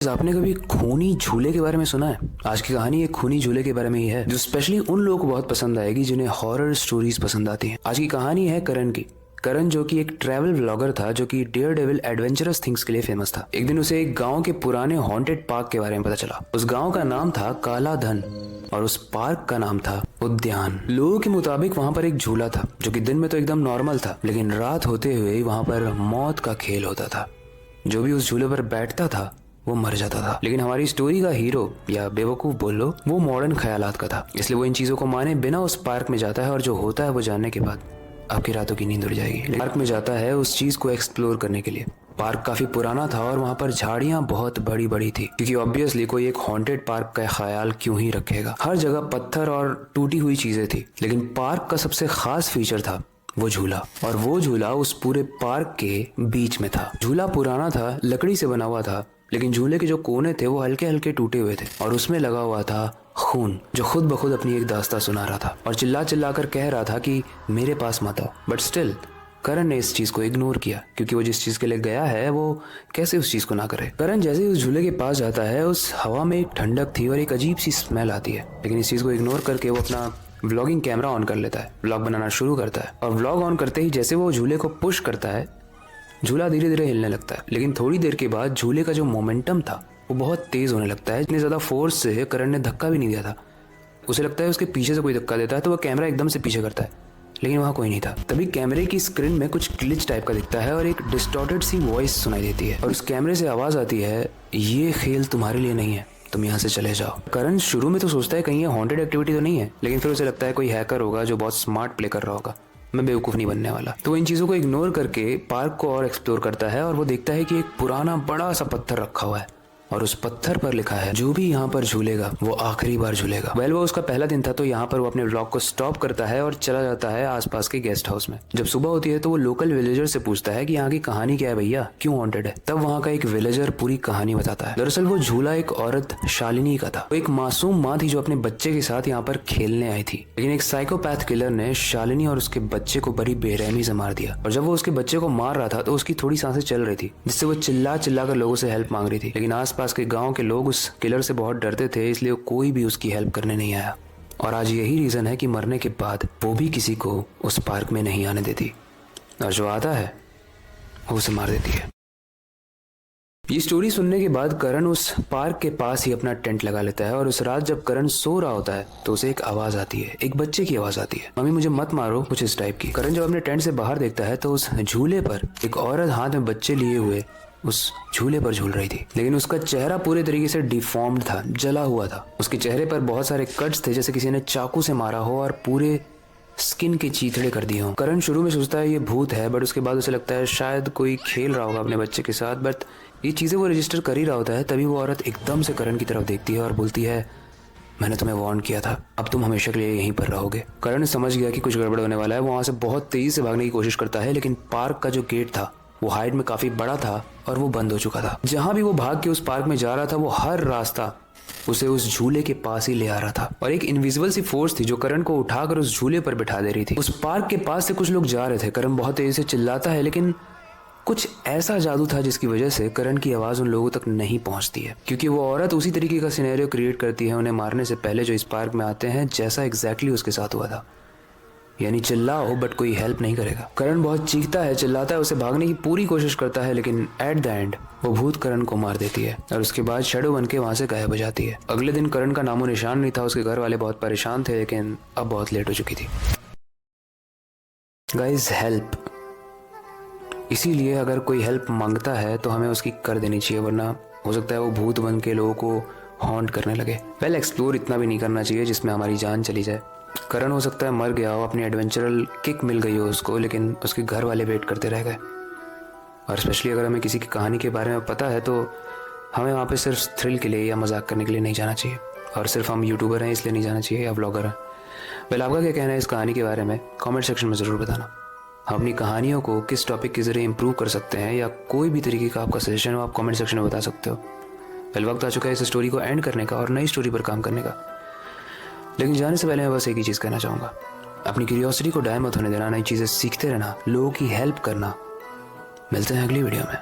आपने कभी खूनी झूले के बारे में सुना है? आज की कहानी एक खूनी झूले के बारे में ही है, जो स्पेशली उन लोगों को बहुत पसंद आएगी जिन्हें हॉरर स्टोरीज पसंद आती हैं। आज की कहानी है करण की। करण जो कि एक ट्रैवल व्लॉगर था, जो कि डेयर डेविल एडवेंचरस थिंग्स के लिए फेमस था। एक दिन उसे एक गांव के पुराने हॉन्टेड पार्क के बारे में पता चला। उस गांव का नाम था काला धन और उस पार्क का नाम था उद्यान। लोगों के मुताबिक वहाँ पर एक झूला था, जो कि दिन में तो एकदम नॉर्मल था, लेकिन रात होते हुए वहाँ पर मौत का खेल होता था। जो भी उस झूले पर बैठता था वो मर जाता था। लेकिन हमारी स्टोरी का हीरो, या बेवकूफ बोल लो, वो मॉडर्न ख्यालात का था, इसलिए वो इन चीजों को माने बिना उस पार्क में जाता है, और जो होता है वो जानने के बाद आपकी रातों की नींद उड़ जाएगी। पार्क में जाता है उस चीज को एक्सप्लोर करने के लिए। पार्क काफी पुराना था और वहाँ पर झाड़ियां बहुत बड़ी बड़ी थी, क्योंकि ऑब्वियसली कोई एक हॉन्टेड पार्क का ख्याल क्यों ही रखेगा। हर जगह पत्थर और टूटी हुई चीजें थी, लेकिन पार्क का सबसे खास फीचर था वो झूला। और वो झूला उस पूरे पार्क के बीच में था। झूला पुराना था, लकड़ी से बना हुआ था, लेकिन झूले के जो कोने थे वो हल्के हल्के टूटे हुए थे, और उसमें लगा हुआ था खून, जो खुद ब खुद अपनी एक दास्तां सुना रहा था और चिल्ला चिल्ला कर कह रहा था कि मेरे पास मत आओ। बट स्टिल करण ने इस चीज को इग्नोर किया, क्योंकि वो जिस चीज के लिए गया है वो कैसे उस चीज को ना करे। करण जैसे ही उस झूले के पास जाता है, उस हवा में एक ठंडक थी और एक अजीब सी स्मेल आती है, लेकिन इस चीज को इग्नोर करके वो अपना व्लॉगिंग कैमरा ऑन कर लेता है, व्लॉग बनाना शुरू करता है। और व्लॉग ऑन करते ही जैसे वो झूले को पुश करता है, झूला धीरे धीरे हिलने लगता है। लेकिन थोड़ी देर के बाद झूले का जो मोमेंटम था वो बहुत तेज होने लगता है। इतने ज्यादा फोर्स से करण ने धक्का भी नहीं दिया था। उसे लगता है उसके पीछे से कोई धक्का देता है, तो वह कैमरा एकदम से पीछे करता है, लेकिन वहाँ कोई नहीं था। तभी कैमरे की स्क्रीन में कुछ ग्लिच टाइप का दिखता है और एक डिस्टॉर्टेड सी वॉइस सुनाई देती है, और उस कैमरे से आवाज आती है, ये खेल तुम्हारे लिए नहीं है, तुम यहाँ से चले जाओ। करण शुरू में तो सोचता है कहीं ये हॉन्टेड एक्टिविटी तो नहीं है, लेकिन फिर उसे लगता है कोई हैकर होगा जो बहुत स्मार्ट प्ले कर रहा होगा, मैं बेवकूफ नहीं बनने वाला। तो इन चीजों को इग्नोर करके पार्क को और एक्सप्लोर करता है, और वो देखता है कि एक पुराना बड़ा सा पत्थर रखा हुआ है, और उस पत्थर पर लिखा है, जो भी यहाँ पर झूलेगा वो आखिरी बार झूलेगा। वो उसका पहला दिन था, तो यहाँ पर वो अपने व्लॉग को स्टॉप करता है और चला जाता है आसपास के गेस्ट हाउस में। जब सुबह होती है तो वो लोकल विलेजर से पूछता है कि यहाँ की कहानी क्या है भैया, क्यों हॉन्टेड है। तब वहाँ का एक विलेजर पूरी कहानी बताता है। दरअसल वो झूला एक औरत शालिनी का था। वो एक मासूम माँ थी जो अपने बच्चे के साथ यहाँ पर खेलने आई थी, लेकिन एक साइकोपैथ किलर ने शालिनी और उसके बच्चे को बड़ी बेरहमी से मार दिया। और जब वो उसके बच्चे को मार रहा था तो उसकी थोड़ी सांसें चल रही थी, जिससे वो चिल्ला चिल्ला कर लोगों से हेल्प मांग रही थी। लेकिन आसपास के गांव के लोग उस किलर से बहुत डरते थे, इसलिए कोई भी उसकी हेल्प करने नहीं आया। और आज यही रीजन है कि मरने के बाद वो भी किसी को उस पार्क में नहीं आने देती, और जो आता है वो उसे मार देती है। ये स्टोरी सुनने के बाद करण उस पार्क के पास ही अपना टेंट लगा लेता है, और उस रात जब करण सो रहा होता है तो उसे एक आवाज आती है, एक बच्चे की आवाज आती है, मम्मी मुझे मत मारो, कुछ इस टाइप की। करण जब अपने टेंट से बाहर देखता है तो उस झूले पर एक औरत हाथ में बच्चे लिए हुए उस झूले पर झूल रही थी, लेकिन उसका चेहरा पूरे तरीके से डिफॉर्म्ड था, जला हुआ था। उसके चेहरे पर बहुत सारे कट्स थे, जैसे किसी ने चाकू से मारा हो, और पूरे स्किन के चीथड़े कर दिए हों। करण शुरू में सोचता है ये भूत है, बट उसके बाद उसे लगता है शायद कोई खेल रहा होगा अपने बच्चे के साथ, बट ये चीजें वो रजिस्टर कर ही रहा होता है। तभी वो औरत एकदम से करण की तरफ देखती है और बोलती है, मैंने तुम्हें वार्न किया था, अब तुम हमेशा के लिए यहीं पर रहोगे। करण समझ गया कि कुछ गड़बड़ होने वाला है। वो वहां से बहुत तेजी से भागने की कोशिश करता है, लेकिन पार्क का जो गेट था वो हाइट में काफी बड़ा था और वो बंद हो चुका था। जहां भी वो भाग के उस पार्क में जा रहा था, वो हर रास्ता उसे उस झूले के पास ही ले आ रहा था, और एक इनविजिबल सी फोर्स थी जो करण को उठाकर उस झूले पर बिठा दे रही थी। उस पार्क के पास से कुछ लोग जा रहे थे। करण बहुत तेजी से चिल्लाता है, लेकिन कुछ ऐसा जादू था जिसकी वजह से करण की आवाज उन लोगों तक नहीं पहुंचती है, क्योंकि वो औरत उसी तरीके का सिनेरियो क्रिएट करती है उन्हें मारने से पहले जो इस पार्क में आते हैं, जैसा एग्जैक्टली उसके साथ हुआ था। यानी चिल्लाओ बट कोई हेल्प नहीं करेगा। करण बहुत चीखता है, चिल्लाता है, उसे भागने की पूरी कोशिश करता है, लेकिन एट द एंड वो भूत करण को मार देती है, और उसके बाद शैडो बन के वहां से गायब हो जाती है। अगले दिन करण का नामो निशान नहीं था। उसके घर वाले बहुत परेशान थे, लेकिन अब बहुत लेट हो चुकी थी। Guys, help. इसीलिए अगर कोई हेल्प मांगता है तो हमें उसकी कर देनी चाहिए, वरना हो सकता है वो भूत बन के लोगों को हॉन्ट करने लगे। एक्सप्लोर इतना भी नहीं करना चाहिए जिसमें हमारी जान चली जाए। करण हो सकता है मर गया हो, अपनी एडवेंचरल किक मिल गई हो उसको, लेकिन उसके घर वाले वेट करते रह गए। और स्पेशली अगर हमें किसी की कहानी के बारे में पता है तो हमें वहाँ पे सिर्फ थ्रिल के लिए या मजाक करने के लिए नहीं जाना चाहिए, और सिर्फ हम यूट्यूबर हैं इसलिए नहीं जाना चाहिए, या व्लॉगर हैं। आपका क्या कहना है इस कहानी के बारे में? कमेंट सेक्शन में ज़रूर बताना। हम अपनी कहानियों को किस टॉपिक के जरिए इम्प्रूव कर सकते हैं, या कोई भी तरीके का आपका सजेशन हो, आप कमेंट सेक्शन में बता सकते हो। वक्त आ चुका है इस स्टोरी को एंड करने का और नई स्टोरी पर काम करने का, लेकिन जाने से पहले मैं बस एक ही चीज़ कहना चाहूँगा, अपनी क्यूरियोसिटी को डाय मत होने देना, नई चीज़ें सीखते रहना, लोगों की हेल्प करना। मिलते हैं अगली वीडियो में।